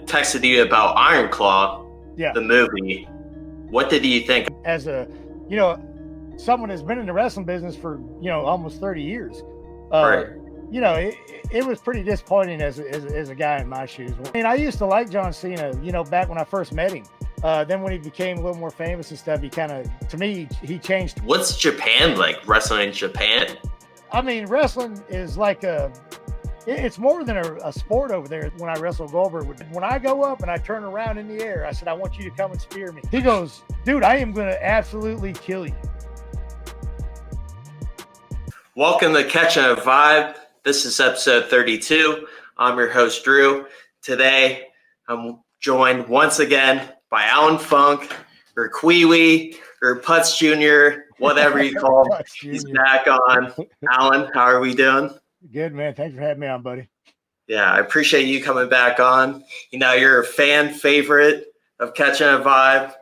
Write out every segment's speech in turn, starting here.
texted you about Iron Claw, Yeah. the movie. What did you think? As someone that's been in the wrestling business for, almost 30 years, Right. it was pretty disappointing as a guy in my shoes. I mean, I used to like John Cena, back when I first met him. Then when he became a little more famous and stuff, he kind of, to me, he changed. What's Japan like, wrestling in Japan? I mean, wrestling is like it's more than a sport over there. When I wrestle Goldberg, when I go up and I turn around in the air, I said, I want you to come and spear me. He goes, dude, I am going to absolutely kill you. Welcome to Catching a Vibe. This is episode 32. I'm your host, Drew. Today, I'm joined once again by Allan Funk, or Kwee Wee, or Putz Jr., whatever you call him. He's back on. Allan, how are we doing? Good, man. Thanks for having me on, buddy. Yeah, I appreciate you coming back on. You're a fan favorite of Catching a Vibe.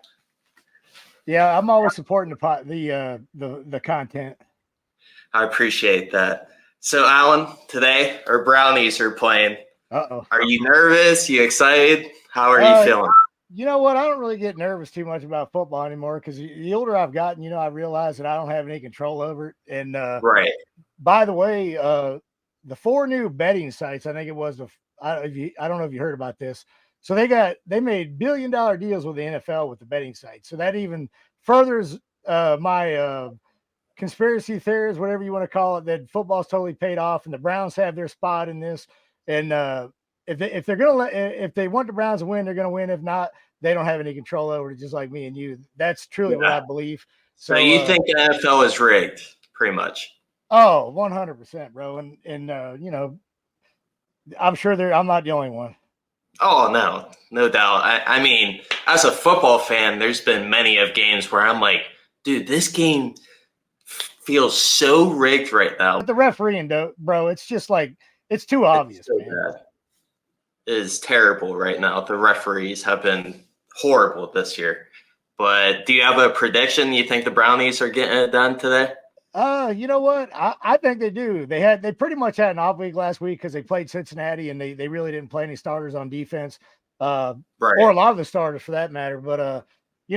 Yeah, I'm always supporting the content. I appreciate that. So, Allan, today our Brownies are playing. Uh-oh. Are you nervous? You excited? How are you feeling? You know what? I don't really get nervous too much about football anymore because the older I've gotten, I realize that I don't have any control over it. And right. By the way, the 4 new betting sites, I think it was I don't know if you heard about this. So they made billion-dollar deals with the NFL with the betting sites. So that even furthers my conspiracy theories, whatever you want to call it, that football's totally paid off and the Browns have their spot in this. And if they want the Browns to win, they're going to win. If not, they don't have any control over it, just like me and you. That's truly what I believe. So you think the NFL is rigged, pretty much? Oh, 100%, bro. And I'm sure I'm not the only one. Oh, no doubt. I mean, as a football fan, there's been many of games where I'm like, dude, this game feels so rigged right now. But the refereeing, bro, it's just like, it's too obvious, man. Bad. It is terrible right now. The referees have been horrible this year. But do you have a prediction? You think the Brownies are getting it done today? You know what? I think they do. They pretty much had an off week last week because they played Cincinnati and they really didn't play any starters on defense. Right. Or a lot of the starters for that matter. But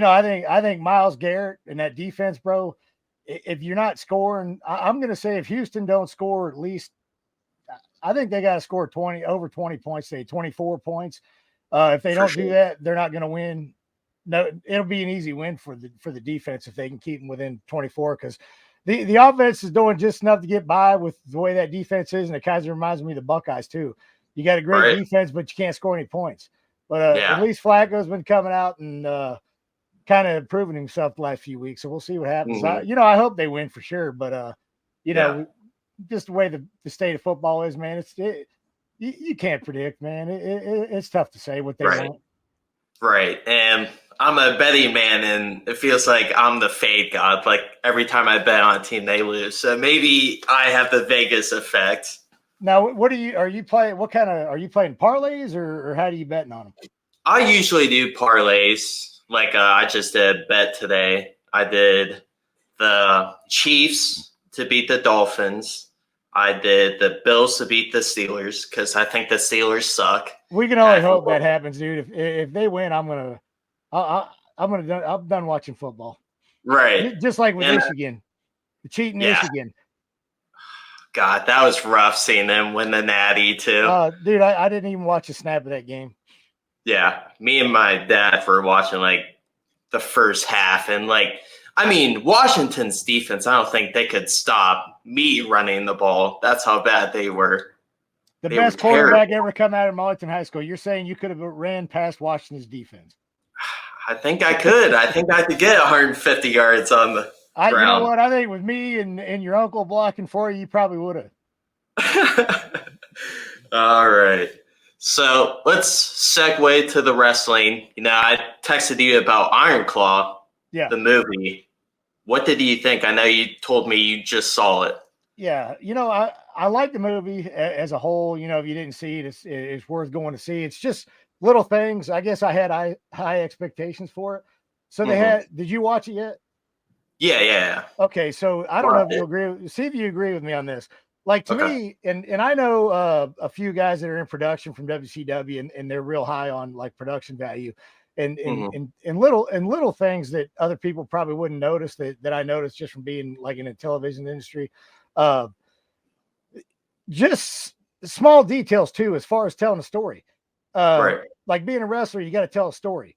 I think Myles Garrett and that defense, bro, if you're not scoring, I'm gonna say if Houston don't score at least, I think they got to score over 20 points, say 24 points. If they don't do that, they're not going to win. No, it'll be an easy win for the defense if they can keep them within 24. Because the offense is doing just enough to get by with the way that defense is, and it kind of reminds me of the Buckeyes too. You got a great defense, but you can't score any points. But at least Flacco's been coming out and kind of proving himself the last few weeks. So we'll see what happens. Mm-hmm. I hope they win for sure. But just the way the state of football is, man, you can't predict, man. It's tough to say what they want. Right. And I'm a betting man, and it feels like I'm the fade god. Like every time I bet on a team, they lose. So maybe I have the Vegas effect. Now, are you playing parlays or how do you betting on them? I usually do parlays. Like I just did a bet today. I did the Chiefs to beat the Dolphins. I did the Bills to beat the Steelers because I think the Steelers suck. We can only hope that happens, dude. If they win, I'm done watching football. Right. Just like with Michigan, the cheating Michigan. God, that was rough seeing them win the Natty too. Dude, I didn't even watch a snap of that game. Yeah, me and my dad were watching like the first half, and Washington's defense, I don't think they could stop me running the ball. That's how bad they were. The best quarterback ever come out of Marlton High School. You're saying you could have ran past Washington's defense? I think I could. I think I could get 150 yards on the ground. You know what? I think with me and your uncle blocking for you probably would have. All right. So let's segue to the wrestling. I texted you about Iron Claw, the movie. What did you think? I know you told me you just saw it. Yeah. I like the movie as a whole. If you didn't see it, it's worth going to see. It's just little things. I guess I had high expectations for it. So did you watch it yet? Yeah. Okay. So I don't know if you agree. See if you agree with me on this. Like to Okay. me, and I know a few guys that are in production from WCW, and they're real high on like production value, and little things that other people probably wouldn't notice that I noticed just from being like in the television industry. Uh, just small details too, as far as telling a story. Right. Like being a wrestler, you got to tell a story.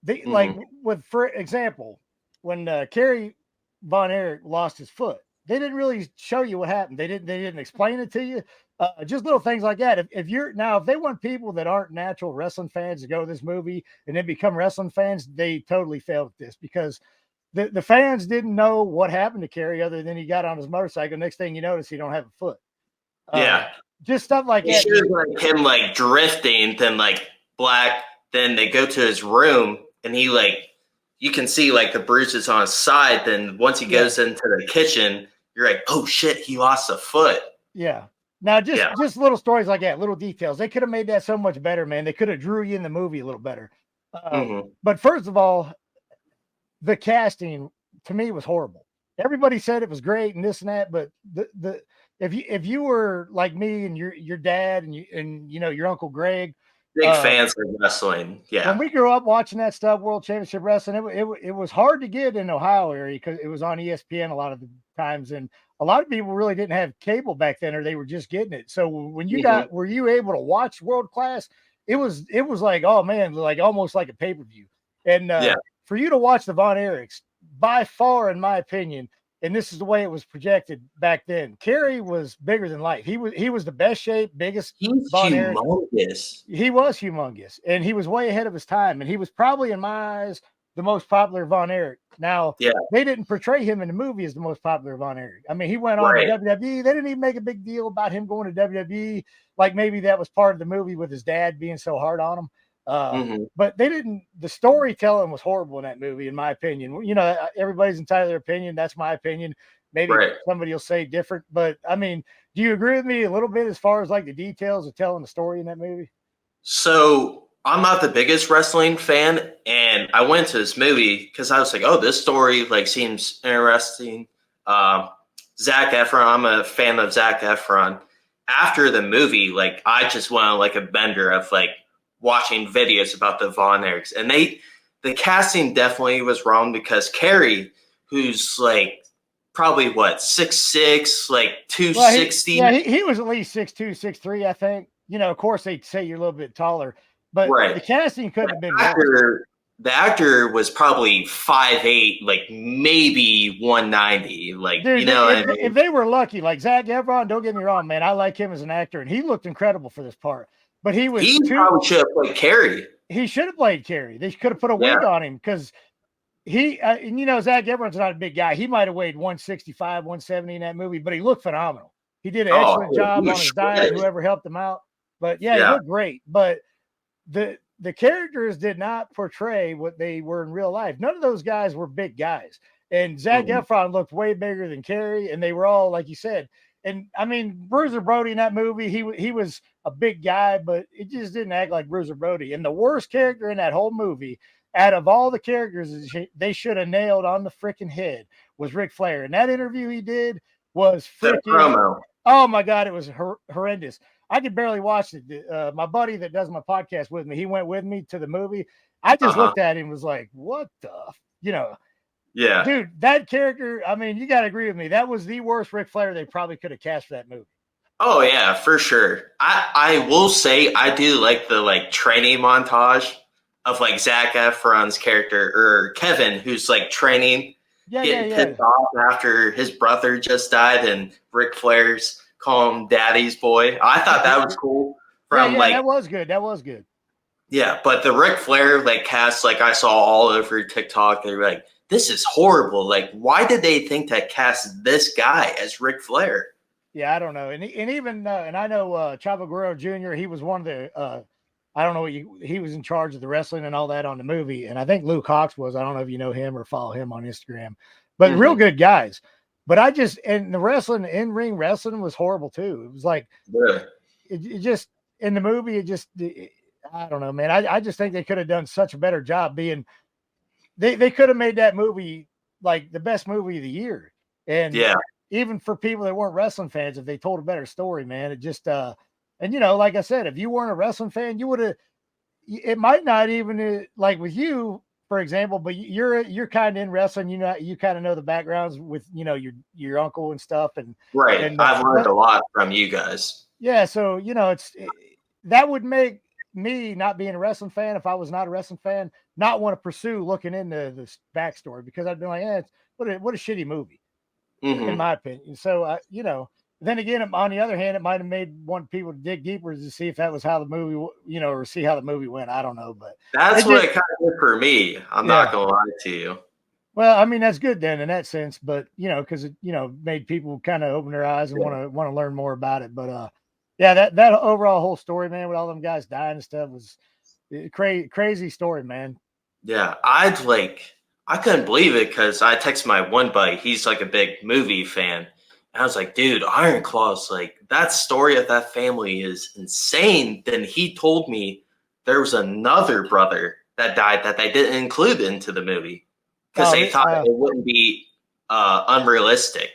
They like Hmm. with, for example, when Kerry Von Erich lost his foot, they didn't really show you what happened. They didn't explain it to you. Just little things like that. If you're now, if they want people that aren't natural wrestling fans to go to this movie and then become wrestling fans, they totally failed at this because the fans didn't know what happened to Kerry other than he got on his motorcycle. Next thing you notice, he don't have a foot. Uh, Yeah. just stuff like It that. shows like him like drifting, then like black. Then they go to his room, and he like you can see like the bruises on his side. Then once he Yeah. goes into the kitchen, you're like, oh shit, he lost a foot. Yeah. Now Yeah. just little stories like that, little details. They could have made that so much better, man. They could have drew you in the movie a little better. Hmm. But first of all, the casting to me was horrible. Everybody said it was great and this and that, but the if you were like me and your dad and you know your uncle Greg, Big uh, fans of wrestling. when Yeah. we grew up watching that stuff, World Championship Wrestling, it was hard to get in Ohio area because it was on ESPN a lot of the times, and a lot of people really didn't have cable back then, or they were just getting it. So when you Hmm. were you able to watch World Class? It was like, oh man, like almost like a pay per view. And Yeah. for you to watch the Von Erichs, by far, in my opinion, and this is the way it was projected back then, Kerry was bigger than life. He was the best shape, biggest He's Von Erich. humongous. He was humongous, and he was way ahead of his time, and he was probably in my eyes the most popular Von Erich. Now Yeah. they didn't portray him in the movie as the most popular Von Erich. I mean, he went on to Right. WWE. They didn't even make a big deal about him going to WWE, like maybe that was part of the movie with his dad being so hard on him. Hmm. But they didn't. The storytelling was horrible in that movie, in my opinion. You know, everybody's entitled to their opinion. That's my opinion. Maybe Right. somebody will say different, but I mean, do you agree with me a little bit as far as like the details of telling the story in that movie? So I'm not the biggest wrestling fan, and I went to this movie because I was like, "Oh, this story like seems interesting." Um, Zach Efron, I'm a fan of Zach Efron. After the movie, like I just went on like a bender of like watching videos about the Von Erichs, and the casting definitely was wrong because Carrie, who's like probably what 6'6", like Well, 260, he was at least 6'2", 6'3", I think. You know, of course, they say you're a little bit taller, but the right? casting couldn't have been worse. The actor was probably 5'8", like maybe 190, like Dude, you know what I if mean? they were lucky, like Zach Efron, don't get me wrong, man, I like him as an actor, and he looked incredible for this part. But he was He too. probably should have played Carrie. He should have played Carrie. They could have put a Yeah. wig on him because and you know, Zach Efron's not a big guy. He might have weighed 165, 170 in that movie, but he looked phenomenal. He did an Oh, excellent he job on was his diet, shredded. whoever helped him out. But yeah, he Yeah. looked great. But the characters did not portray what they were in real life. None of those guys were big guys. And Zach Mhm. Efron looked way bigger than Carrie, and they were all like you said. And I mean, Bruiser Brody in that movie, he was a big guy, but it just didn't act like Bruiser Brody. And the worst character in that whole movie, out of all the characters they should have nailed on the freaking head, was Ric Flair. And that interview he did was The freaking, promo. oh my God, it was horrendous. I could barely watch it. My buddy that does my podcast with me, he went with me to the movie. I just Uh-huh. looked at him and was like, what the, you know, Yeah. dude, that character, I mean, you got to agree with me. That was the worst Ric Flair they probably could have cast for that movie. Oh yeah, for sure. I will say I do like the like training montage of like Zac Efron's character or Kevin, who's like training, getting Yeah. pissed off after his brother just died, and Ric Flair's calling him Daddy's boy. I thought that was cool. From Yeah, like that was good. That was good. yeah, but the Ric Flair like cast, like I saw all over TikTok, they were like, "This is horrible. Like, why did they think to cast this guy as Ric Flair?" Yeah, I don't know. And even and I know Chavo Guerrero Jr. He was one of the I don't know he was in charge of the wrestling and all that on the movie. And I think Luke Hawx was. I don't know if you know him or follow him on Instagram, but real Mm-hmm. good guys. But and the wrestling, in ring wrestling was horrible too. It was like Really? it just in the movie. I don't know, man. I just think they could have done such a better job being. They could have made that movie like the best movie of the year. And Yeah. even for people that weren't wrestling fans, if they told a better story, man, it just, and you know, like I said, if you weren't a wrestling fan, you would have, it might not even like with you, for example, but you're kind of in wrestling, you know, you kind of know the backgrounds with, you know, your uncle and stuff. Right. And, I've learned a lot from you guys. yeah. So, you know, that would make me not being a wrestling fan. If I was not a wrestling fan, not want to pursue looking into this backstory because I'd be like, what a shitty movie in Hmm. my opinion. So, you know, then again, on the other hand, it might have made one people to dig deeper to see if that was how the movie, you know, or see how the movie went. I don't know, but That's it what just, it kind of did for me. I'm yeah. not going to lie to you. Well, I mean, that's good then in that sense, but you know, because it, you know, made people kind of open their eyes and want to learn more about it. But yeah, that overall whole story, man, with all them guys dying and stuff was crazy story, man. Yeah. I couldn't believe it because I texted my one buddy. He's like a big movie fan. And I was like, dude, Iron Claw's like, that story of that family is insane. Then he told me there was another brother that died that they didn't include into the movie because Oh, they thought it wouldn't be unrealistic.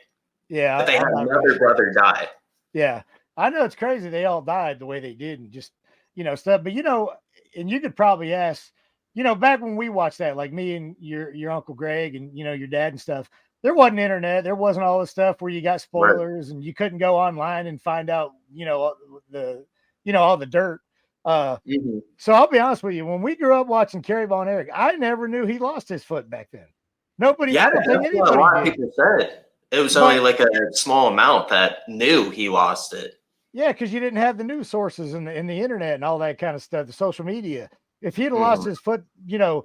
yeah, But they had I'm not really another sure. brother die. Yeah, I know it's crazy they all died the way they did and just, you know, stuff. But you know, and you could probably ask, you know, back when we watched that, like me and your Uncle Greg and you know your dad and stuff, there wasn't internet, there wasn't all this stuff where you got Right. spoilers and you couldn't go online and find out, you know, the you know all the dirt. Hmm. So I'll be honest with you, when we grew up watching Kerry Von Erich, I never knew he lost his foot back then. Nobody, Yeah, I don't think that's what a anybody lot of did. people said. It was only But like a small amount that knew he lost it. yeah, because you didn't have the news sources and the internet and all that kind of stuff, the social media. If he'd have lost Hmm. his foot, you know,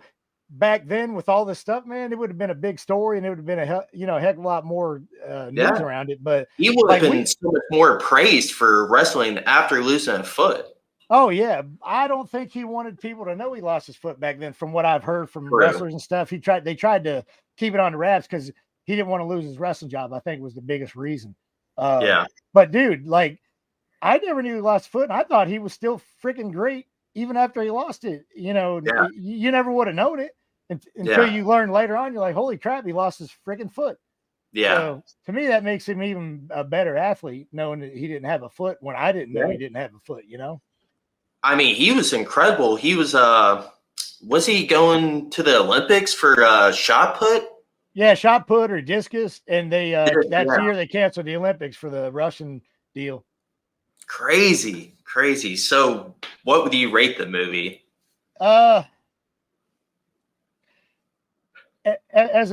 back then with all this stuff, man, it would have been a big story and it would have been you know, a heck of a lot more news Yeah, around it. But he would have like been so much more praised for wrestling after losing a foot. oh yeah, I don't think he wanted people to know he lost his foot back then. From what I've heard from True. wrestlers and stuff, they tried to keep it on the wraps because he didn't want to lose his wrestling job. I think was the biggest reason. Uh, Yeah. but dude, like I never knew he lost a foot, and I thought he was still freaking great even after he lost it. You know, Yeah. you never would have known it until Yeah. you learn later on. You're like, holy crap, he lost his freaking foot. Yeah. So to me, that makes him even a better athlete, knowing that he didn't have a foot when I didn't know Yeah. he didn't have a foot. You know? I mean, he was incredible. He was he going to the Olympics for shot put? Yeah, shot put or discus, and they that Yeah. year they canceled the Olympics for the Russian deal. Crazy. Crazy. So what would you rate the movie? Uh, as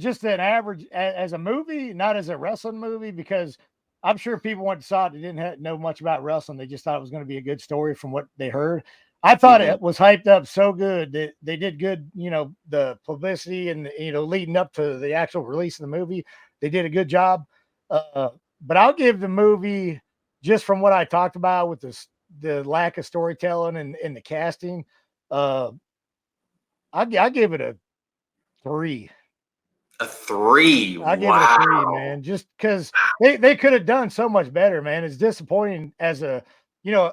just an average as a movie, not as a wrestling movie, because I'm sure people went and saw it. They didn't know much about wrestling. They just thought it was going to be a good story from what they heard. I thought Hmm. it was hyped up so good that they did good. You know, the publicity and you know leading up to the actual release of the movie, they did a good job. But I'll give the movie just from what I talked about with the lack of storytelling and the casting. Uh, I give it a 3. A 3. I give it a 3, Wow. man, just because they could have done so much better, man. It's disappointing as a, you know,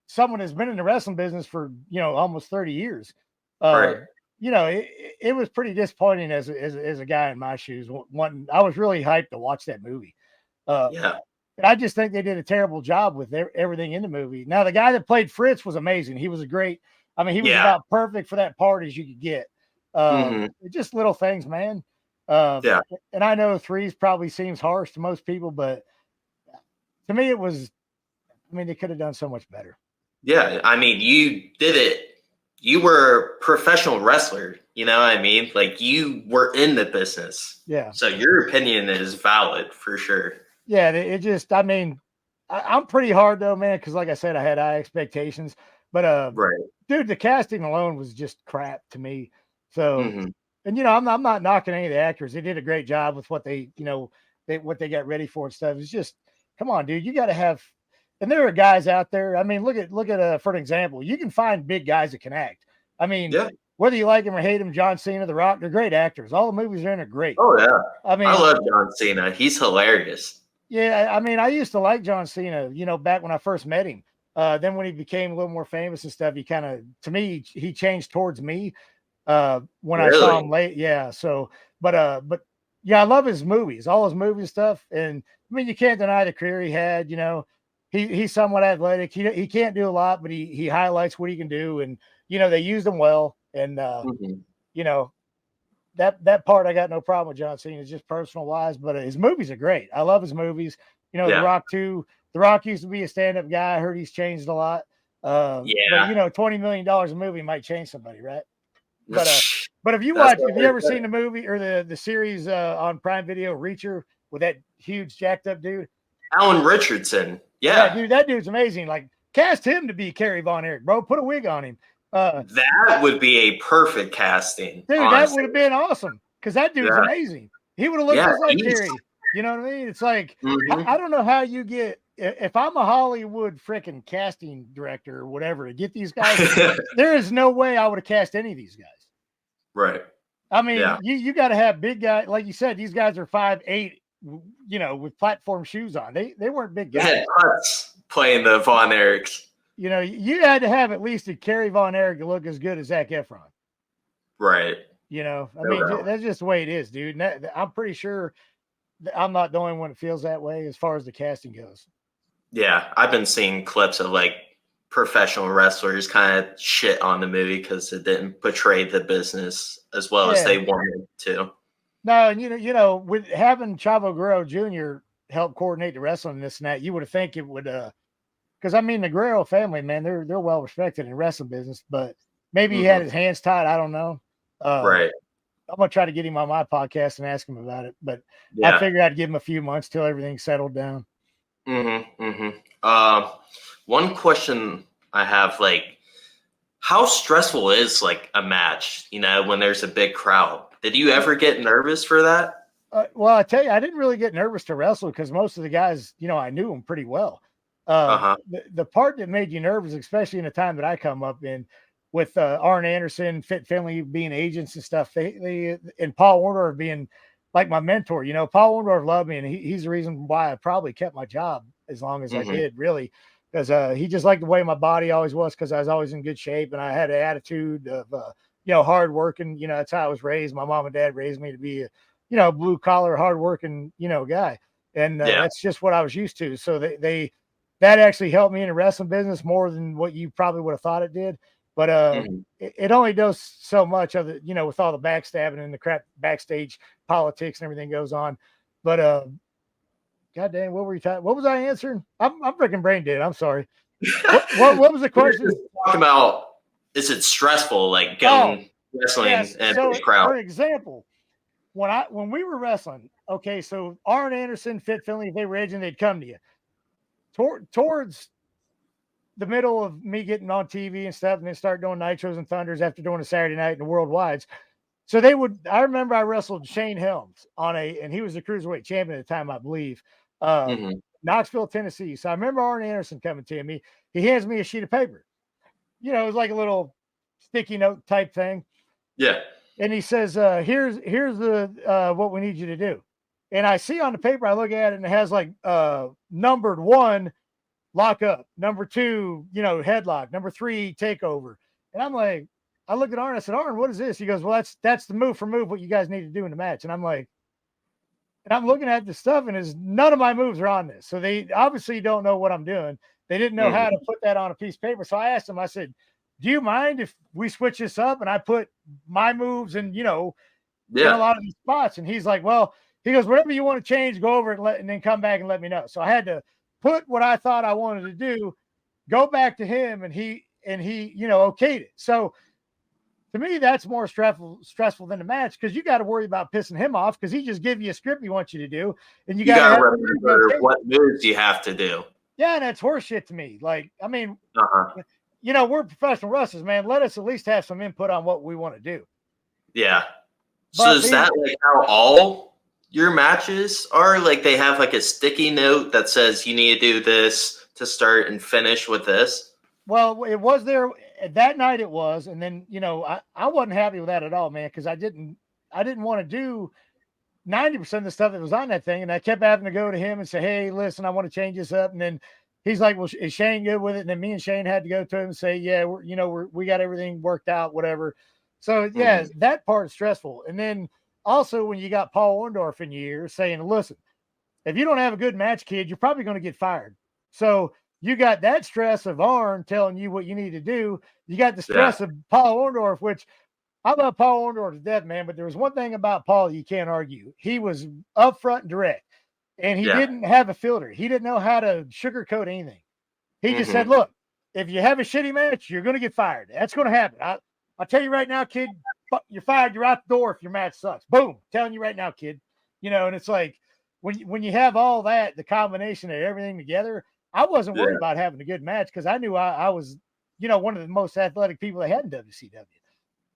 someone that's been in the wrestling business for, you know, almost 30 years. Uh, Right. you know, it was pretty disappointing as a guy in my shoes. One, I was really hyped to watch that movie. Uh, Yeah. I just think they did a terrible job with everything in the movie. Now, the guy that played Fritz was amazing. He was a great, I mean, he was Yeah. about perfect for that part as you could get. Hmm. Just little things, man. Uh, Yeah. and I know 3's probably seems harsh to most people, but to me, it was, I mean, they could have done so much better. Yeah. I mean, you did it. You were a professional wrestler. You know what I mean? Like you were in the business. Yeah. So your opinion is valid for sure. Yeah. It just, I mean, I'm pretty hard though, man, because like I said, I had high expectations. But Right. dude, the casting alone was just crap to me. So, Hmm. and you know, I'm not knocking any of the actors. They did a great job with what they, you know, what they got ready for and stuff. It's just, come on, dude, you got to have. And there are guys out there. I mean, look at for an example, you can find big guys that can act. I mean, Yeah. whether you like him or hate him, John Cena, The Rock, they're great actors. All the movies they're in are great. Oh yeah. I I mean, love John Cena. He's hilarious. yeah, I mean, I used to like John Cena, you know, back when I first met him. Then when he became a little more famous and stuff, he kind of, to me, he changed towards me when I saw Really? him late. Yeah. So, but Yeah, I love his movies, all his movie stuff. And I mean, you can't deny the career he had. He's somewhat athletic. He can't do a lot, but he highlights what he can do. And they used him well. And Mhm. you know that part I got no problem with John Cena, just personal wise. But his movies are great. I love his movies. The Yeah. Rock too. The Rock used to be a stand up guy. I heard he's changed a lot. But Yeah. $20 million a movie might change somebody, right? But if That's you ever seen the movie or the series on Prime Video, Reacher, with that huge jacked up dude? Alan Richardson. Yeah, Yeah. dude, that dude's amazing. Like, cast him to be Kerry Von Erich, bro. Put a wig on him. That would be a perfect casting, Dude, that would honestly. have been awesome because that dude's Yeah. amazing. He would have looked Yeah. just like He's, Kerry. You know what I mean? It's like, Mhm. I don't know how you get, if I'm a Hollywood freaking casting director or whatever, to get these guys, there is no way I would have cast any of these guys. Right. I mean, Yeah. you got to have big guys. Like you said, these guys are 5'8", with platform shoes on. They weren't big They guys. had Putz playing the Von Erichs. You had to have at least a Kerry Von Erich to look as good as Zac Efron. Right. I mean, that's just the way it is, dude. And I'm pretty sure I'm not the only one that feels that way as far as the casting goes. Yeah. I've been seeing clips of like professional wrestlers kind of shit on the movie because it didn't portray the business as well as they wanted to. No, and with having Chavo Guerrero Jr. help coordinate the wrestling and this and that, you would think it would because I mean the Guerrero family, man, they're well respected in wrestling business, but maybe he had his hands tied. I don't know. Right. I'm gonna try to get him on my podcast and ask him about it, but Yeah. I figured I'd give him a few months till everything settled down. One question I have, like, how stressful is like a match? When there's a big crowd. Did you ever get nervous for that? Well, I tell you, I didn't really get nervous to wrestle because most of the guys, I knew them pretty well. The part that made you nervous, especially in the time that I come up in, with Arn Anderson, Fit Finley being agents and stuff, they and Paul Orndorff being like my mentor. Paul Orndorff loved me, and he's the reason why I probably kept my job as long as I did, really, because he just liked the way my body always was, because I was always in good shape and I had an attitude of hard working. That's how I was raised. My mom and dad raised me to be a blue collar, hard working guy, and that's just what I was used to. So that actually helped me in the wrestling business more than what you probably would have thought it did. But it only does so much of it, with all the backstabbing and the crap backstage politics and everything goes on. But God damn, what were you talking? What was I answering? I'm freaking brain dead. I'm sorry. What was the question? Talking about, is it stressful, like going wrestling and so, big crowd? For example, when we were wrestling, okay, so Arn Anderson, Fit Finley, if they were aging, they'd come to you. Towards the middle of me getting on TV and stuff, and then start doing Nitros and Thunders after doing a Saturday night and the Worldwides. So I remember I wrestled Shane Helms and he was the cruiserweight champion at the time, I believe, Knoxville, Tennessee. So I remember Arn Anderson coming to me. He hands me a sheet of paper. It was like a little sticky note type thing. Yeah. And he says, here's the what we need you to do. And I see on the paper, I look at it and it has like numbered 1, lock up, number 2, headlock, number 3, takeover. And I'm like, I look at Arn, I said, Arn, what is this? He goes, well, that's the move for move, what you guys need to do in the match. And I'm like, and I'm looking at the stuff, and none of my moves are on this. So they obviously don't know what I'm doing. They didn't know how to put that on a piece of paper. So I asked him, I said, do you mind if we switch this up and I put my moves in, in a lot of these spots? And he's like, well, he goes, whatever you want to change, go over it and then come back and let me know. So I had to put what I thought I wanted to do, go back to him, and he okayed it. So to me, that's more stressful than the match, because you got to worry about pissing him off, because he just give you a script he wants you to do, and you got to remember what moves you have to do. Yeah, and that's horseshit to me. Like, I mean, we're professional wrestlers, man. Let us at least have some input on what we want to do. Yeah. So is that like how all your matches are? Like, they have like a sticky note that says you need to do this to start and finish with this? Well, it was there that night. It was, and then I wasn't happy with that at all, man, because I didn't want to do 90% of the stuff that was on that thing, and I kept having to go to him and say, "Hey, listen, I want to change this up." And then he's like, "Well, is Shane good with it?" And then me and Shane had to go to him and say, "Yeah, we got everything worked out, whatever." So yeah, that part's stressful. And then also when you got Paul Orndorff in your ear saying, listen, if you don't have a good match, kid, you're probably going to get fired. So you got that stress of Arn telling you what you need to do. You got the stress of Paul Orndorff, which I love Paul Orndorff to death, man. But there was one thing about Paul you can't argue. He was upfront and direct, and he didn't have a filter. He didn't know how to sugarcoat anything. He just said, look, if you have a shitty match, you're going to get fired. That's going to happen. I'll tell you right now, kid, you're fired. You're out the door if your match sucks. Boom. Telling you right now, kid. And it's like when you have all that, the combination of everything together, I wasn't worried about having a good match because I knew I was, one of the most athletic people they had in WCW.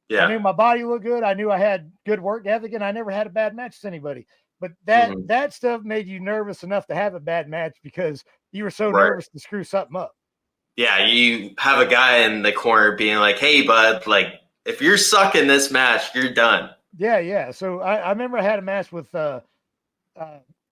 Yeah. I knew my body looked good. I knew I had good work ethic, and I never had a bad match with anybody. But that stuff made you nervous enough to have a bad match because you were so nervous to screw something up. Yeah, you have a guy in the corner being like, hey, bud, like, if you're sucking this match, you're done. Yeah. So I remember I had a match with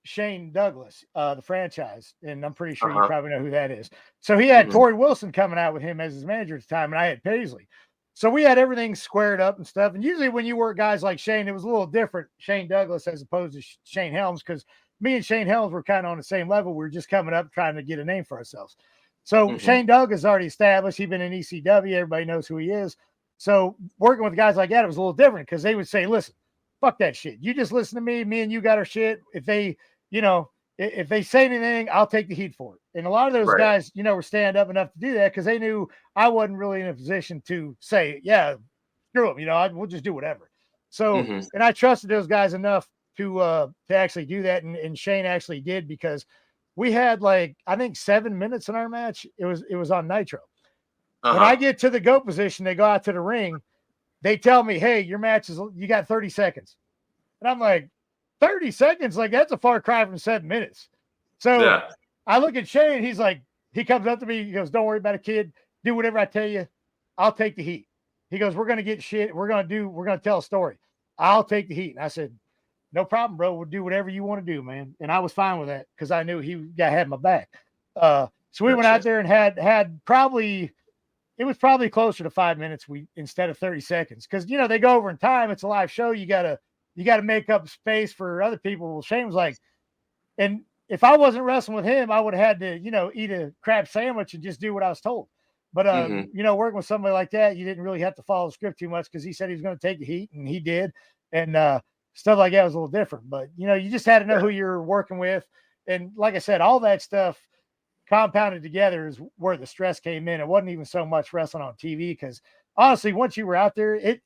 Shane Douglas, the franchise, and I'm pretty sure you probably know who that is. So he had Torrie Wilson coming out with him as his manager at the time, and I had Paisley. So we had everything squared up and stuff. And usually when you work guys like Shane, it was a little different, Shane Douglas as opposed to Shane Helms, because me and Shane Helms were kind of on the same level. We were just coming up trying to get a name for ourselves. So Shane Douglas is already established. He'd been in ECW. Everybody knows who he is. So working with guys like that, it was a little different because they would say, listen, fuck that shit. You just listen to me. Me and you got our shit. If they, if they say anything, I'll take the heat for it. And a lot of those guys, were stand up enough to do that because they knew I wasn't really in a position to say, yeah, screw them. We'll just do whatever. So, and I trusted those guys enough to actually do that. And Shane actually did because we had I think 7 minutes in our match. It was on Nitro. When I get to the go position, they go out to the ring. They tell me, hey, your match you got 30 seconds. And I'm like, 30 seconds? Like, that's a far cry from 7 minutes. So I look at Shane. He's like, he comes up to me. He goes, don't worry about it, kid. Do whatever I tell you. I'll take the heat. He goes, we're going to get shit. We're going to tell a story. I'll take the heat. And I said, no problem, bro. We'll do whatever you want to do, man. And I was fine with that because I knew he had my back. So we went out there and had probably, it was probably closer to 5 minutes instead of 30 seconds. Because, they go over in time. It's a live show. You got to make up space for other people. Well, Shane was like, and if I wasn't wrestling with him, I would have had to, eat a crab sandwich and just do what I was told. But, working with somebody like that, you didn't really have to follow the script too much because he said he was going to take the heat, and he did. And stuff like that was a little different. But, you just had to know who you're working with. And like I said, all that stuff compounded together is where the stress came in. It wasn't even so much wrestling on TV because, honestly, once you were out there,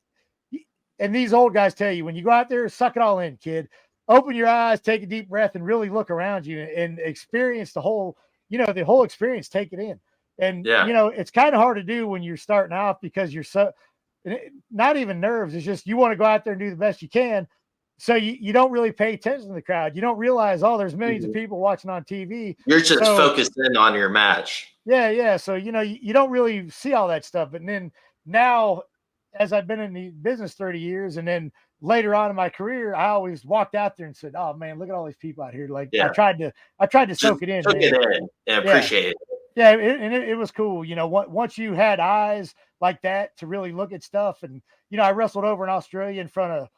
and these old guys tell you, when you go out there, suck it all in, kid. Open your eyes, take a deep breath, and really look around you and experience the whole experience. Take it in. And, it's kind of hard to do when you're starting off because you're not even nerves. It's just you want to go out there and do the best you can. So you don't really pay attention to the crowd. You don't realize, there's millions of people watching on TV. You're just focused in on your match. Yeah. So, you don't really see all that stuff. But then now, as I've been in the business 30 years, and then later on in my career, I always walked out there and said, oh man, look at all these people out here. Like I tried to soak it in. Took it in and appreciate it. Yeah. It was cool. Once you had eyes like that to really look at stuff. And, I wrestled over in Australia in front of,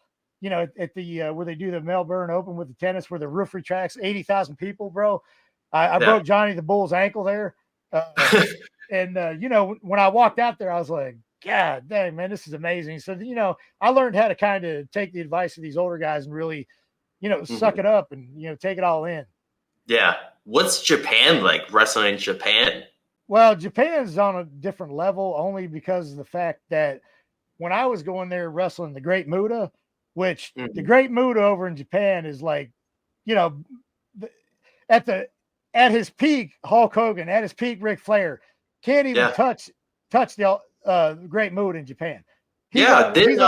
at the, where they do the Melbourne Open with the tennis, where the roof retracts, 80,000 people, bro. I broke Johnny the Bull's ankle there. And when I walked out there, I was like, God dang, man, this is amazing. So, I learned how to kind of take the advice of these older guys and really, suck it up and, take it all in. Yeah. What's Japan like, wrestling in Japan? Well, Japan's on a different level only because of the fact that when I was going there wrestling the Great Muta, which the Great Muta over in Japan is like, at his peak, Hulk Hogan, at his peak, Ric Flair can't even touch the Great Muta in Japan. Didn't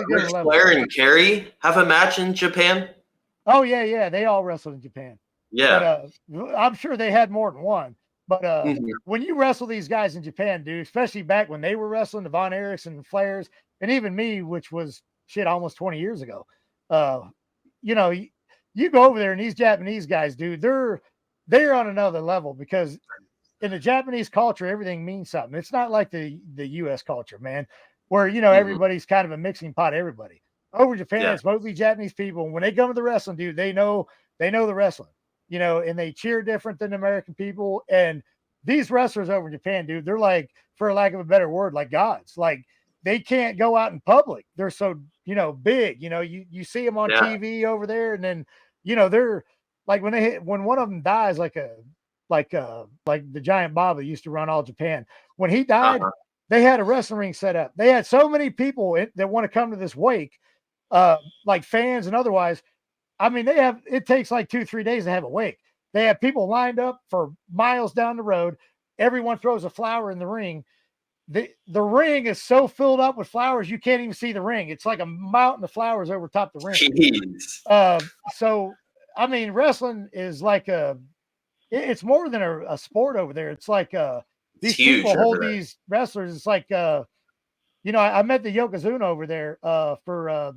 Ric Flair and Kerry have a match in Japan? Oh yeah, they all wrestled in Japan. Yeah, but, I'm sure they had more than one. But when you wrestle these guys in Japan, dude, especially back when they were wrestling the Von Erichs and Flairs, and even me, which was almost 20 years ago, you go over there and these Japanese guys, dude, they're on another level because in the Japanese culture, everything means something. It's not like the U.S. culture, man, where, everybody's kind of a mixing pot of everybody. over Japan, Yeah. it's mostly Japanese people. And when they come to the wrestling, dude, they know the wrestling, and they cheer different than American people. And these wrestlers over in Japan, dude, they're like, for lack of a better word, like gods. Like they can't go out in public. They're so, big, you see them on Yeah. TV over there. And then, they're like when one of them dies, like the Giant Baba used to run All Japan. When he died, they had a wrestling ring set up. They had so many people that want to come to this wake, like fans and otherwise. I mean, it takes like 2-3 days to have a wake. They have people lined up for miles down the road. Everyone throws a flower in the ring. The ring is so filled up with flowers you can't even see the ring. It's like a mountain of flowers over top the ring. Jeez. So I mean, wrestling is like it's more than a sport over there. It's like these people hold these wrestlers. It's like I met the Yokozuna over there for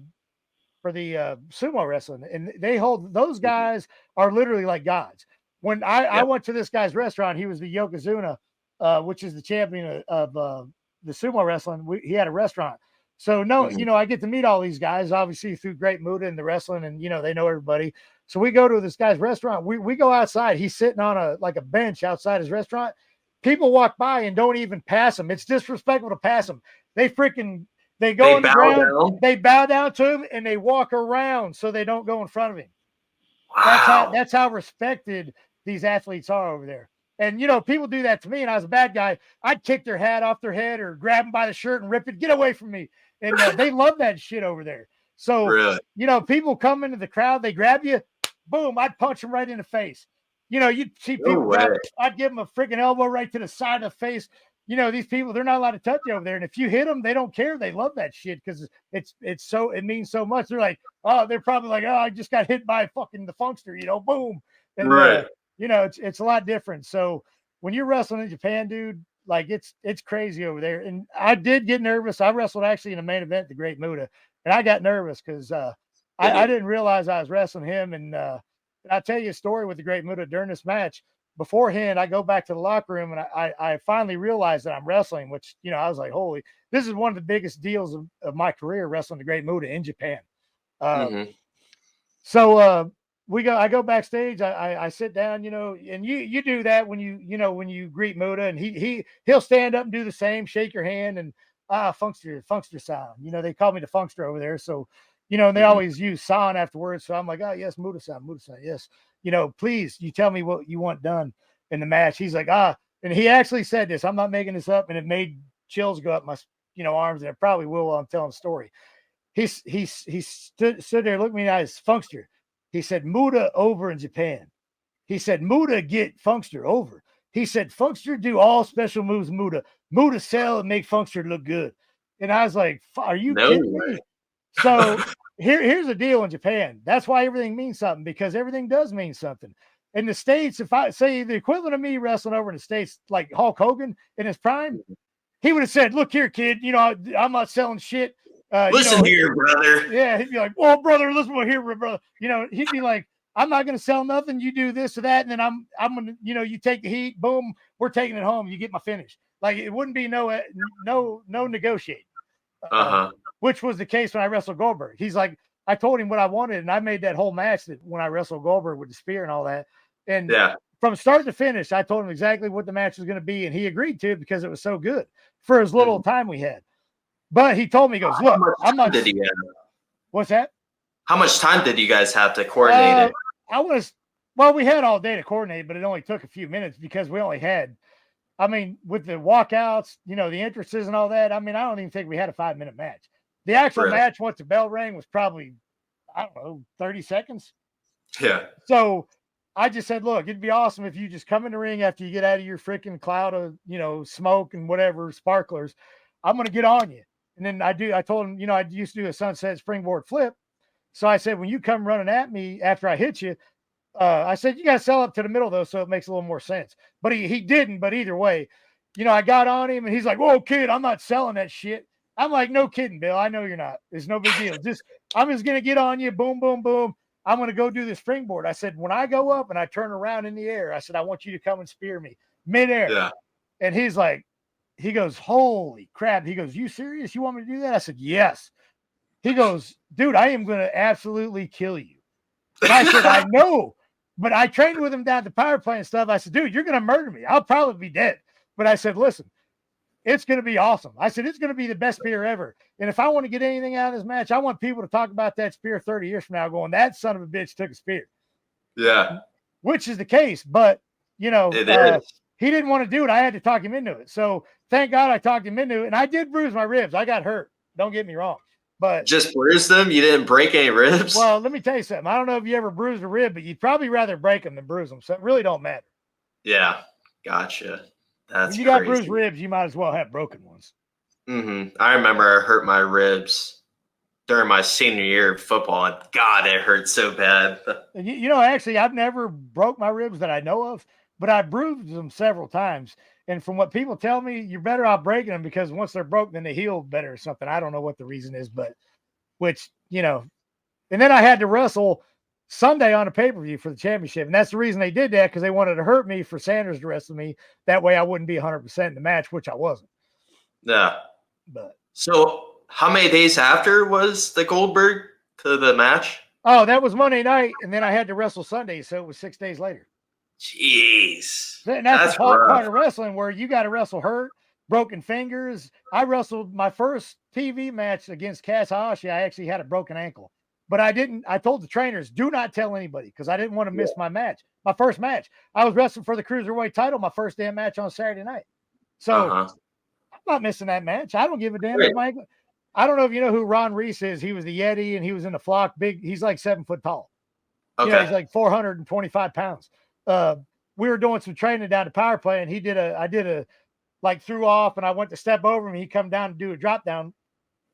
the sumo wrestling, and they hold those guys are literally like gods. When I went to this guy's restaurant, he was the Yokozuna, which is the champion of the sumo wrestling. He had a restaurant. So I get to meet all these guys, obviously through Great Muta and the wrestling, and they know everybody. So we go to this guy's restaurant. We go outside. He's sitting on a bench outside his restaurant. People walk by and don't even pass him. It's disrespectful to pass him. They go on the ground, they bow down to him, and they walk around so they don't go in front of him. Wow. That's how respected these athletes are over there. And people do that to me, and I was a bad guy. I'd kick their hat off their head or grab them by the shirt and rip it. Get away from me! And they love that shit over there. So really? People come into the crowd, they grab you, boom! I'd punch them right in the face. You'd see people. I'd give them a freaking elbow right to the side of the face. These people, they're not allowed to touch you over there. And if you hit them, they don't care. They love that shit because it means so much. They're like, they're probably like, I just got hit by fucking the Funkster, boom. And, right. It's a lot different. So when you're wrestling in Japan, dude, like it's crazy over there. And I did get nervous. I wrestled actually in the main event, the Great Muta, and I got nervous because I didn't realize I was wrestling him. And I'll tell you a story with the Great Muta during this match. Beforehand, I go back to the locker room and I finally realized that I'm wrestling, which, I was like, holy, this is one of the biggest deals of my career, wrestling the Great Muta in Japan. So I go backstage, I sit down, and you do that when you greet Muta, and he'll stand up and do the same, shake your hand, and Funkster sound. They call me the Funkster over there. So, and they always use san afterwards. So I'm like, yes, Muta san, yes. Please, you tell me what you want done in the match. He's like, and he actually said this. I'm not making this up, and it made chills go up my, arms, and it probably will while I'm telling the story. He stood there, looked me in the eyes, Funkster. He said, Muta over in Japan. He said, Muta get Funkster over. He said, Funkster do all special moves, Muta. Muta sell and make Funkster look good. And I was like, are you kidding me? So here's the deal in Japan. That's why everything means something, because everything does mean something. In the States, if I say the equivalent of me wrestling over in the States, like Hulk Hogan in his prime, he would have said, look here, kid, I'm not selling shit. Listen here, brother. Yeah, he'd be like, well, brother, listen here, brother. He'd be like, I'm not going to sell nothing. You do this or that, and then I'm going to, you take the heat, boom, we're taking it home. You get my finish. Like, it wouldn't be no negotiating. Which was the case when I wrestled Goldberg. He's like, I told him what I wanted, and I made that whole match that when I wrestled Goldberg with the spear and all that. And from start to finish, I told him exactly what the match was going to be, and he agreed to it because it was so good for as little time we had. But he told me, he goes, look, I'm not. What's that? How much time did you guys have to coordinate it? We had all day to coordinate, but it only took a few minutes because we only had, with the walkouts, the entrances and all that. I don't even think we had a 5-minute match. The actual match, once the bell rang, was probably, 30 seconds. Yeah. So I just said, look, it'd be awesome if you just come in the ring after you get out of your freaking cloud of, smoke and whatever, sparklers. I'm going to get on you. And then I told him, I used to do a sunset springboard flip. So I said, when you come running at me after I hit you, I said, you got to sell up to the middle, though, so it makes a little more sense. But he didn't. But either way, I got on him, and he's like, whoa, kid, I'm not selling that shit. I'm like, no kidding, Bill. I know you're not. It's no big deal. I'm just going to get on you. Boom, boom, boom. I'm going to go do the springboard. I said, when I go up and I turn around in the air, I said, I want you to come and spear me midair. Yeah. And he's like, he goes, holy crap. He goes, you serious? You want me to do that? I said, yes. He goes, dude, I am going to absolutely kill you. And I said, I know, but I trained with him down at the power plant and stuff. I said, dude, you're going to murder me. I'll probably be dead. But I said, listen, it's going to be awesome. I said, it's going to be the best spear ever. And if I want to get anything out of this match, I want people to talk about that spear 30 years from now going, that son of a bitch took a spear. Yeah. Which is the case. But, It is. he didn't want to do it. I had to talk him into it. So thank God I talked him into it. And I did bruise my ribs. I got hurt. Don't get me wrong. But just bruised them? You didn't break any ribs? Well, let me tell you something. I don't know if you ever bruised a rib, but you'd probably rather break them than bruise them. So it really don't matter. Yeah. Gotcha. That's when you got bruised ribs, you might as well have broken ones. I remember I hurt my ribs during my senior year of football, and God, it hurt so bad. And actually, I've never broke my ribs that I know of, but I bruised them several times. And from what people tell me, you're better off breaking them because once they're broke, then they heal better or something. I don't know what the reason is, but and then I had to wrestle Sunday on a pay-per-view for the championship. And that's the reason they did that, because they wanted to hurt me for Sanders to wrestle me. That way I wouldn't be 100% in the match, which I wasn't. Yeah. But so how many days after was the Goldberg to the match? Oh, that was Monday night, and then I had to wrestle Sunday, so it was 6 days later. Jeez. And that's the part of wrestling where you got to wrestle hurt, broken fingers. I wrestled my first TV match against Kaz Hayashi. I actually had a broken ankle, but I told the trainers, do not tell anybody, because I didn't want to miss my match. My first match. I was wrestling for the Cruiserweight title, my first damn match on Saturday night. So I'm not missing that match. I don't give a damn. I don't know if you know who Ron Reese is. He was the Yeti, and he was in the flock. He's like 7 foot tall. Okay. He's like 425 pounds. We were doing some training down at power play, and I did a like threw off, and I went to step over him, and he come down to do a drop down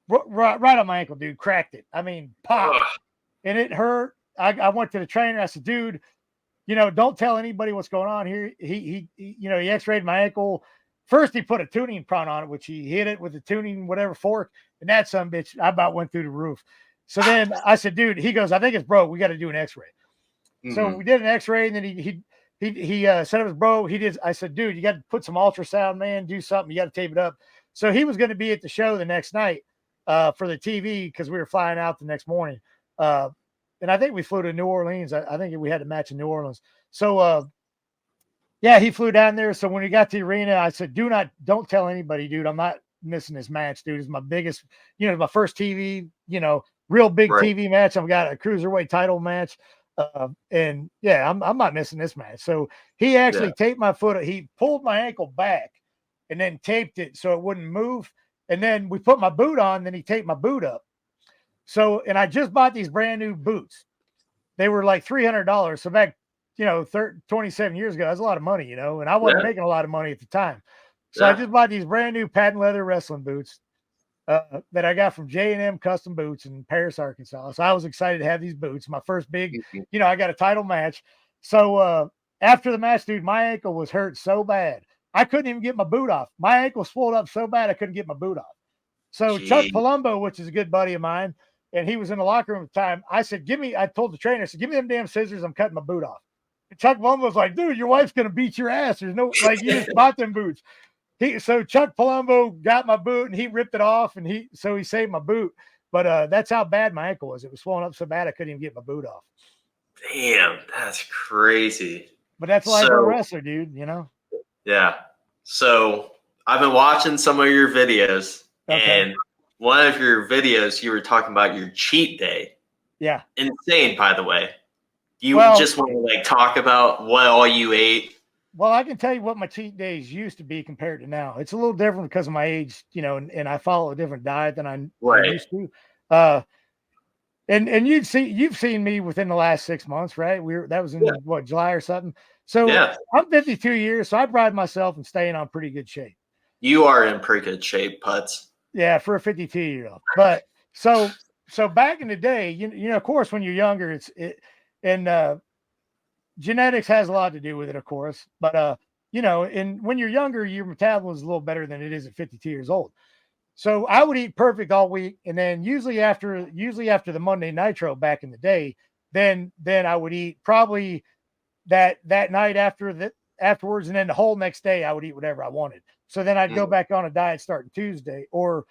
right on my ankle, dude. Cracked it. I mean, pop. And it hurt. I went to the trainer. I said, dude, don't tell anybody what's going on here. He x-rayed my ankle. First, he put a tuning prong on it, which he hit it with a tuning, whatever fork. And that son of a bitch, I about went through the roof. So then I said, dude, he goes, I think it's broke. We got to do an x-ray. So we did an x-ray, and then he said it was broke. I said, dude, you got to put some ultrasound, man, do something. You got to tape it up. So he was going to be at the show the next night for the TV, because we were flying out the next morning. And I think we flew to New Orleans. I think we had a match in New Orleans. So, he flew down there. So when we got to the arena, I said, don't tell anybody, dude. I'm not missing this match, dude. It's my biggest, my first TV, real big TV match. I've got a Cruiserweight title match. I'm not missing this match. So he actually taped my foot. He pulled my ankle back and then taped it so it wouldn't move. And then we put my boot on, then he taped my boot up. So, and I just bought these brand new boots. They were like $300. So back, 27 years ago, that's a lot of money, and I wasn't making a lot of money at the time. So I just bought these brand new patent leather wrestling boots that I got from J&M Custom Boots in Paris, Arkansas. So I was excited to have these boots. My first big, I got a title match. So after the match, dude, my ankle was hurt so bad. I couldn't even get my boot off. My ankle swelled up so bad I couldn't get my boot off. So Chuck Palumbo, which is a good buddy of mine, and he was in the locker room at the time, I said, I told the trainer, I said, give me them damn scissors. I'm cutting my boot off. And Chuck Palumbo was like, dude, your wife's going to beat your ass. There's no, you just bought them boots. So Chuck Palumbo got my boot, and he ripped it off, and he saved my boot. But that's how bad my ankle was. It was swollen up so bad I couldn't even get my boot off. Damn, that's crazy. But that's life of a wrestler, dude, Yeah. So I've been watching some of your videos, and one of your videos, you were talking about your cheat day. Yeah. Insane, by the way. You just want to talk about what all you ate? Well, I can tell you what my cheat days used to be compared to now. It's a little different because of my age, and I follow a different diet than I used to. And you've seen me within the last 6 months, right? That was in July or something. So I'm 52 years, so I pride myself in staying on pretty good shape. You are in pretty good shape, Putz. Yeah, for a 52-year-old. But so back in the day, of course, when you're younger, genetics has a lot to do with it, of course. But and when you're younger, your metabolism is a little better than it is at 52 years old. So I would eat perfect all week, and then usually after the Monday Nitro back in the day, then I would eat probably that night afterwards, and then the whole next day I would eat whatever I wanted. So then I'd go back on a diet starting Tuesday, or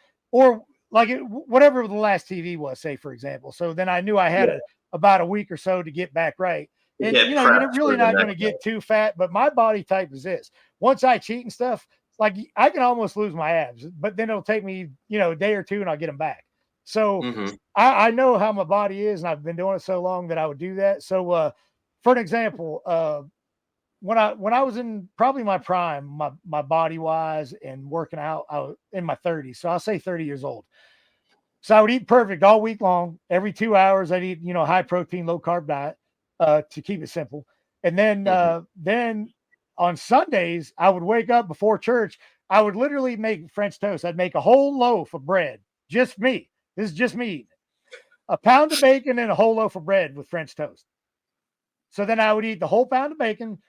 like whatever the last TV was, say for example. So then I knew I had about a week or so to get back right. And you're really not going to get too fat, but my body type is this. Once I cheat and stuff, like I can almost lose my abs, but then it'll take me, a day or two and I'll get them back. So I know how my body is, and I've been doing it so long that I would do that. So for an example, when I was in probably my prime, my body wise and working out, I was in my 30s. So I'll say 30 years old. So I would eat perfect all week long. Every 2 hours, I'd eat, high protein, low carb diet to keep it simple. And then on Sundays, I would wake up before church. I would literally make French toast. I'd make a whole loaf of bread, just me. This is just me eating it. A pound of bacon and a whole loaf of bread with French toast. So then I would eat the whole pound of bacon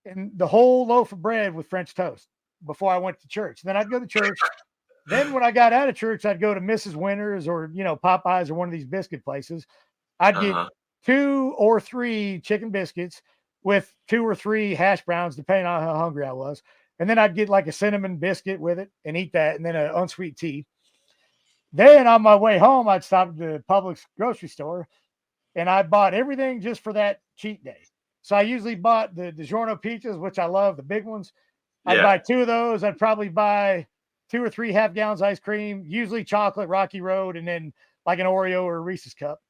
and the whole loaf of bread with French toast before I went to church. Then I'd go to church. Then when I got out of church, I'd go to Mrs. Winters or, Popeyes or one of these biscuit places. I'd get 2 or 3 chicken biscuits with 2 or 3 hash browns, depending on how hungry I was. And then I'd get like a cinnamon biscuit with it and eat that, and then an unsweet tea. Then on my way home, I'd stop at the Publix grocery store, and I bought everything just for that cheat day. So I usually bought the DiGiorno pizzas, which I love, the big ones. I'd buy 2 of those. I'd probably buy 2 or 3 half gallons ice cream, usually chocolate, Rocky Road, and then like an Oreo or a Reese's cup.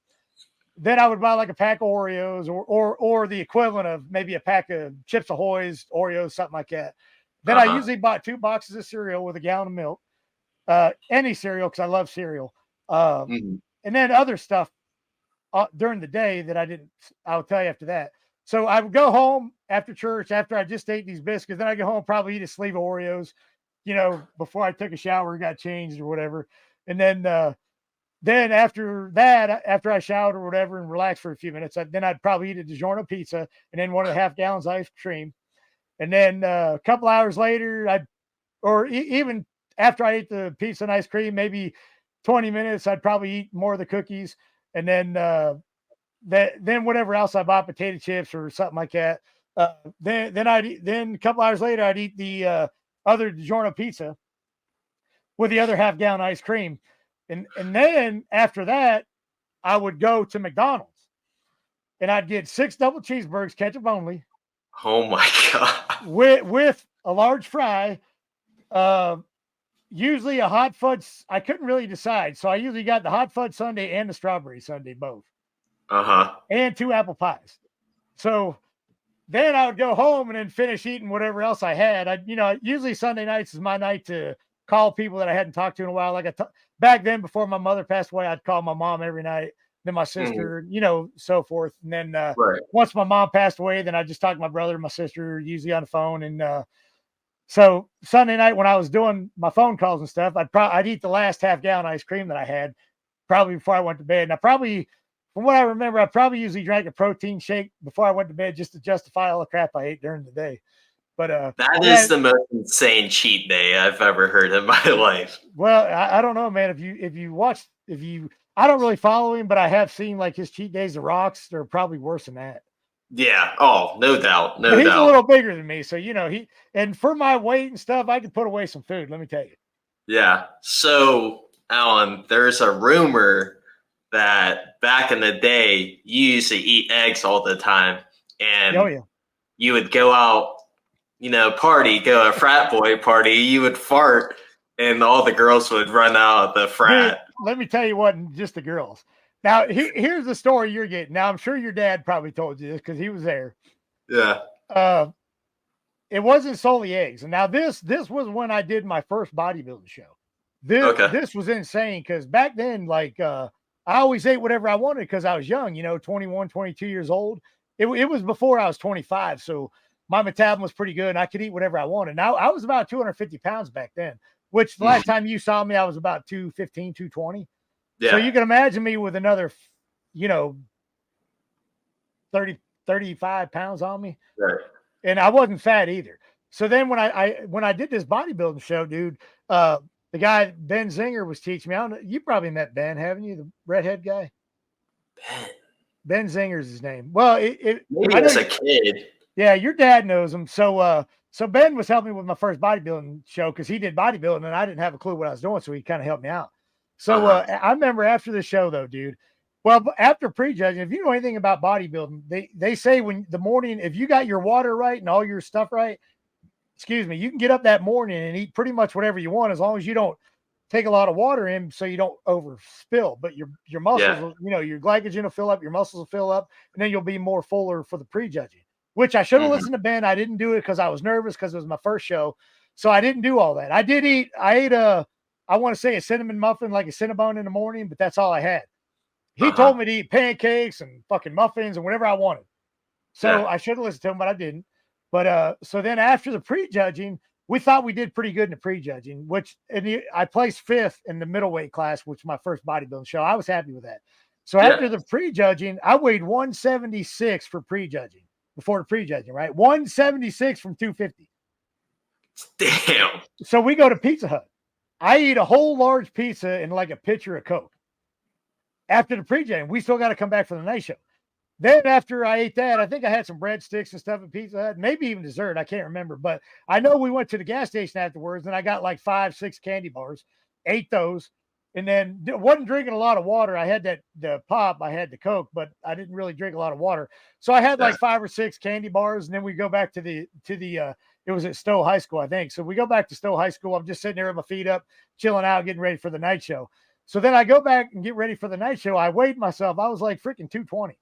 Then I would buy like a pack of Oreos or the equivalent of maybe a pack of Chips Ahoy's, Oreos, something like that. Then I usually bought 2 boxes of cereal with a gallon of milk, any cereal because I love cereal, and then other stuff during the day that I'll tell you after that. So I would go home after church, after I just ate these biscuits. Then I go home, probably eat a sleeve of Oreos, before I took a shower, got changed or whatever. And then after that, after I showered or whatever and relaxed for a few minutes, then I'd probably eat a DiGiorno pizza and then 1 1/2 gallons of ice cream. And then a couple hours later, even after I ate the pizza and ice cream, maybe 20 minutes, I'd probably eat more of the cookies. And then then whatever else I bought, potato chips or something like that. Then a couple hours later, I'd eat the other DiGiorno pizza with the other half gallon ice cream. And then after that, I would go to McDonald's and I'd get 6 double cheeseburgers, ketchup only. Oh my God. With a large fry, usually a hot fudge. I couldn't really decide. So I usually got the hot fudge sundae and the strawberry sundae, both. And 2 apple pies. So then I would go home and then finish eating whatever else I had. Usually Sunday nights is my night to call people that I hadn't talked to in a while. Like back then, before my mother passed away, I'd call my mom every night, then my sister, so forth. And then once my mom passed away, then I just talked to my brother and my sister, usually on the phone. And so Sunday night when I was doing my phone calls and stuff, I'd eat the last half gallon ice cream that I had probably before I went to bed. And from what I remember, I probably usually drank a protein shake before I went to bed just to justify all the crap I ate during the day. But that is the most insane cheat day I've ever heard in my life. Well, I don't know, man. I don't really follow him, but I have seen like his cheat days, the Rocks, they're probably worse than that. Yeah. Oh, no doubt. No doubt. He's a little bigger than me. So, and for my weight and stuff, I could put away some food. Let me tell you. Yeah. So, Allan, there's a rumor that back in the day, you used to eat eggs all the time. And you would go out, go a frat boy party, you would fart and all the girls would run out of the frat. Dude, let me tell you what, just the girls. Now, here's the story you're getting. Now, I'm sure your dad probably told you this because he was there. Yeah. It wasn't solely eggs. And now this was when I did my first bodybuilding show. This was insane because back then, like, I always ate whatever I wanted because I was young, 21, 22 years old. It was before I was 25. So my metabolism was pretty good and I could eat whatever I wanted. Now I was about 250 pounds back then, which the last time you saw me, I was about 215, 220. Yeah. So you can imagine me with another, 30, 35 pounds on me. Right. And I wasn't fat either. So then when I did this bodybuilding show, dude, the guy, Ben Zinger, was teaching me. I don't know, you probably met Ben, haven't you? The redhead guy? Ben Zinger's his name. Well, maybe as a kid. Yeah, your dad knows him. So Ben was helping me with my first bodybuilding show because he did bodybuilding and I didn't have a clue what I was doing. So he kind of helped me out. So I remember after the show though, dude. Well, after prejudging, if you know anything about bodybuilding, they say when the morning, if you got your water right and all your stuff right, excuse me, you can get up that morning and eat pretty much whatever you want as long as you don't take a lot of water in so you don't overspill. But your muscles, will, you know, your glycogen will fill up, your muscles will fill up, and then you'll be more fuller for the prejudging. Which I should have listened to Ben. I didn't do it because I was nervous because it was my first show, so I didn't do all that. I ate I want to say a cinnamon muffin, like a Cinnabon in the morning, but that's all I had. He told me to eat pancakes and fucking muffins and whatever I wanted. So I should have listened to him, but I didn't. But so then after the prejudging, we thought we did pretty good in the prejudging, which I placed 5th in the middleweight class, which was my first bodybuilding show. I was happy with that. So after the prejudging, I weighed 176 for prejudging before the prejudging, right? 176 from 250. Damn. So we go to Pizza Hut. I eat a whole large pizza and like a pitcher of Coke. After the prejudging, we still got to come back for the night show. Then after I ate that, I think I had some breadsticks and stuff at Pizza Hut, maybe even dessert. I can't remember, but I know we went to the gas station afterwards and I got like 5-6 candy bars, ate those, and then wasn't drinking a lot of water. I had the pop, I had the Coke, but I didn't really drink a lot of water. So I had like 5 or 6 candy bars, and then we go back to the it was at Stowe High School, I think. So we go back to Stowe High School. I'm just sitting there with my feet up, chilling out, getting ready for the night show. So then I go back and get ready for the night show. I weighed myself. I was like freaking 220.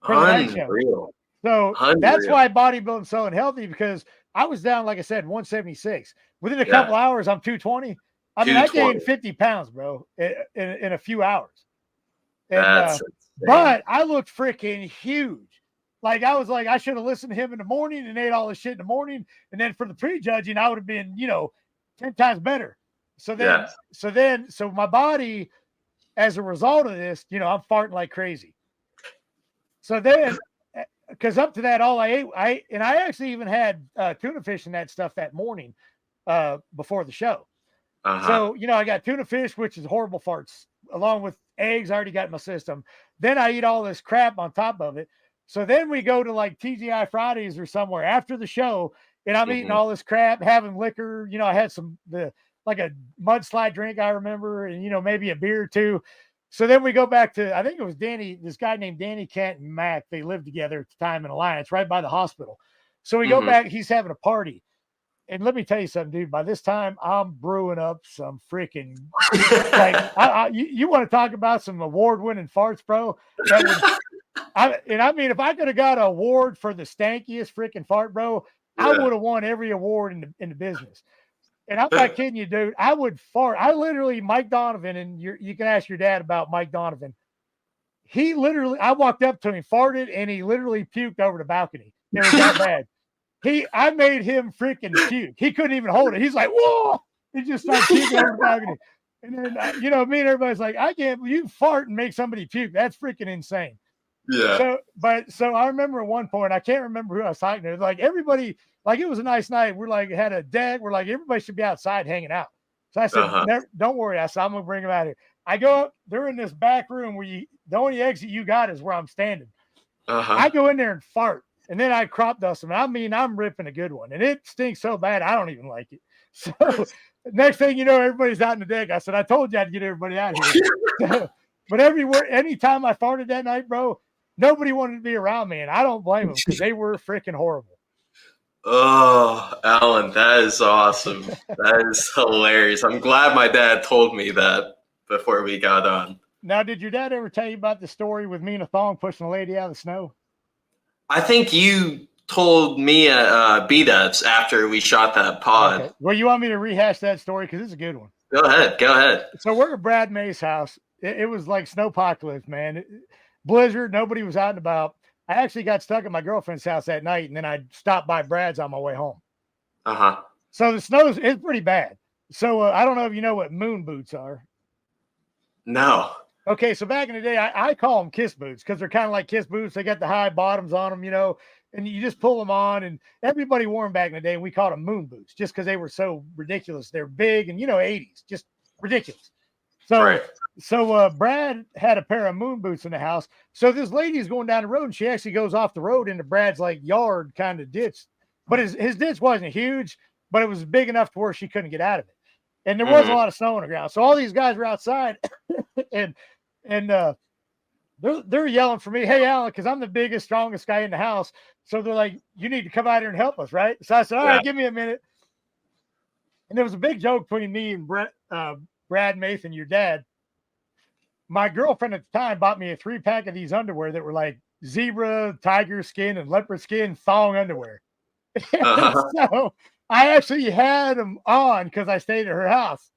Unreal. So that's why bodybuilding's so unhealthy, because I was down, like I said, 176. Within a couple hours, I'm 220. I mean, I gained 50 pounds, bro, in a few hours. And, but I looked freaking huge. Like, I was like, I should have listened to him in the morning and ate all this shit in the morning. And then for the prejudging, I would have been, 10 times better. So then, so my body, as a result of this, I'm farting like crazy. So then, because up to that, all I ate, and I actually even had tuna fish and that stuff that morning before the show. So, I got tuna fish, which is horrible farts, along with eggs I already got in my system. Then I eat all this crap on top of it. So then we go to like TGI Fridays or somewhere after the show, and I'm eating all this crap, having liquor. I had like a mudslide drink, I remember, and, maybe a beer or two. So then we go back to, I think it was this guy named Danny Kent and Mac. They lived together at the time in Alliance, right by the hospital. So we go back, he's having a party. And let me tell you something, dude, by this time I'm brewing up some freaking, like, you want to talk about some award-winning farts, bro? I mean, if I could have got an award for the stankiest freaking fart, bro, I would have won every award in the business. And I'm not kidding you, dude. I would fart. I literally, Mike Donovan, and you can ask your dad about Mike Donovan. I walked up to him, farted, and he literally puked over the balcony. It was that bad. I made him freaking puke. He couldn't even hold it. He's like, whoa! He just started puking over the balcony. And then, me and everybody's like, I can't, you fart and make somebody puke. That's freaking insane. Yeah. So I remember at one point, I can't remember who I was talking to. Like everybody, like it was a nice night. We're like, had a deck. We're like, everybody should be outside hanging out. So I said, don't worry. I said, I'm going to bring them out here. I go up, they're in this back room where the only exit you got is where I'm standing. I go in there and fart. And then I crop dust them. I mean, I'm ripping a good one. And it stinks so bad, I don't even like it. So next thing you know, everybody's out in the deck. I said, I told you I'd get everybody out here. But anytime I farted that night, bro, nobody wanted to be around me. And I don't blame them because they were freaking horrible. Oh, Allan, that is awesome. That is hilarious. I'm glad my dad told me that before we got on. Now, did your dad ever tell you about the story with me and a thong pushing a lady out of the snow? I think you told me at B-Dubs after we shot that pod. Okay. Well, you want me to rehash that story? Because it's a good one. Go ahead. So we're at Brad May's house. It was like snowpocalypse, man. Blizzard. Nobody was out and about. I actually got stuck at my girlfriend's house that night, and then I stopped by Brad's on my way home. So the snow is pretty bad. So I don't know if you know what moon boots are. No. Okay, so back in the day, I call them kiss boots because they're kind of like kiss boots. They got the high bottoms on them, and you just pull them on. And everybody wore them back in the day, and we called them moon boots just because they were so ridiculous. They're big and, 80s, just ridiculous. So Brad had a pair of moon boots in the house. So this lady is going down the road, and she actually goes off the road into Brad's like yard kind of ditch. But his ditch wasn't huge, but it was big enough to where she couldn't get out of it. and there was a lot of snow on the ground. So all these guys were outside, and they're yelling for me, "Hey, Allan," because I'm the biggest, strongest guy in the house. So they're like, "You need to come out here and help us," right? So I said, "All right, give me a minute." And there was a big joke between me and Brad Mathan, your dad. My girlfriend at the time bought me a 3-pack of these underwear that were like zebra, tiger skin, and leopard skin thong underwear. So I actually had them on because I stayed at her house.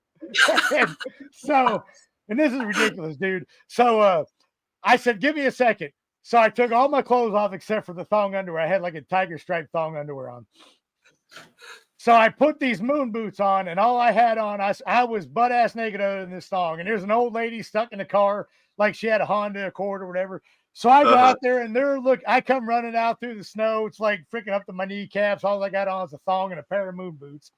And this is ridiculous, dude. So I said, "Give me a second." So I took all my clothes off except for the thong underwear. I had like a tiger stripe thong underwear on. So I put these moon boots on, and all I had on, I was butt ass naked other than this thong. And there's an old lady stuck in the car, like she had a Honda Accord or whatever. So I go out there, and I come running out through the snow. It's like freaking up to my kneecaps. All I got on is a thong and a pair of moon boots.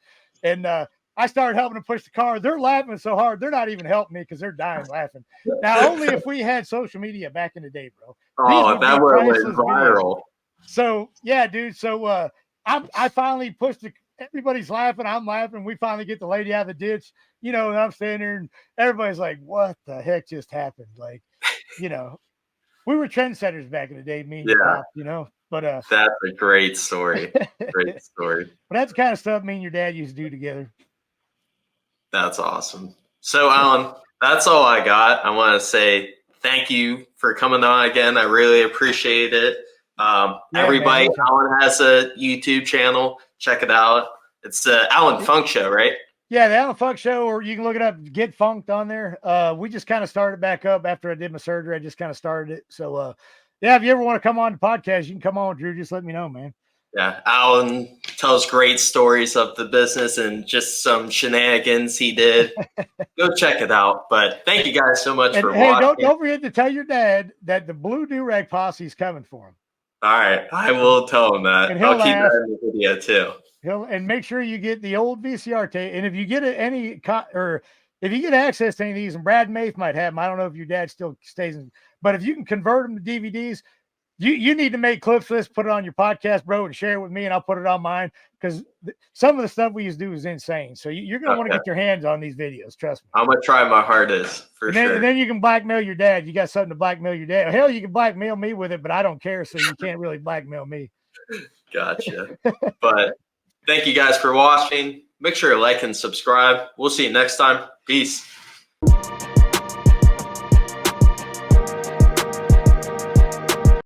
And I started helping them push the car. They're laughing so hard, they're not even helping me because they're dying laughing. Now, only if we had social media back in the day, bro. Oh, that would have went viral. So, yeah, dude. So I finally pushed everybody's laughing. I'm laughing. We finally get the lady out of the ditch, and I'm standing there, and everybody's like, "What the heck just happened?" Like, we were trendsetters back in the day, me and your pop, But that's a great story. Great story. But that's the kind of stuff me and your dad used to do together. That's awesome. So, Allan, that's all I got. I want to say thank you for coming on again. I really appreciate it. Everybody, man, Allan has a YouTube channel. Check it out. It's the Allan Funk Show, right? Yeah, the Allan Funk Show, or you can look it up, Get Funked on there. We just kind of started back up after I did my surgery. I just kind of started it. So, if you ever want to come on the podcast, you can come on, Drew. Just let me know, man. Yeah, Allan tells great stories of the business and just some shenanigans he did. Go check it out. But thank you guys so much for watching. Don't forget to tell your dad that the Blue Do-Rag Posse is coming for him. All right, I will tell him that. I'll keep that in the video too. And make sure you get the old VCR tape. And if you get if you get access to any of these, and Brad Maith might have them, I don't know if your dad still stays in, but if you can convert them to DVDs, you need to make clips of this, put it on your podcast, bro, and share it with me, and I'll put it on mine, because some of the stuff we used to do is insane. So you're going to want to get your hands on these videos. Trust me. I'm going to try my hardest for sure. And then you can blackmail your dad. You got something to blackmail your dad. Hell, you can blackmail me with it, but I don't care, so you can't really blackmail me. Gotcha. But thank you guys for watching. Make sure to like and subscribe. We'll see you next time. Peace.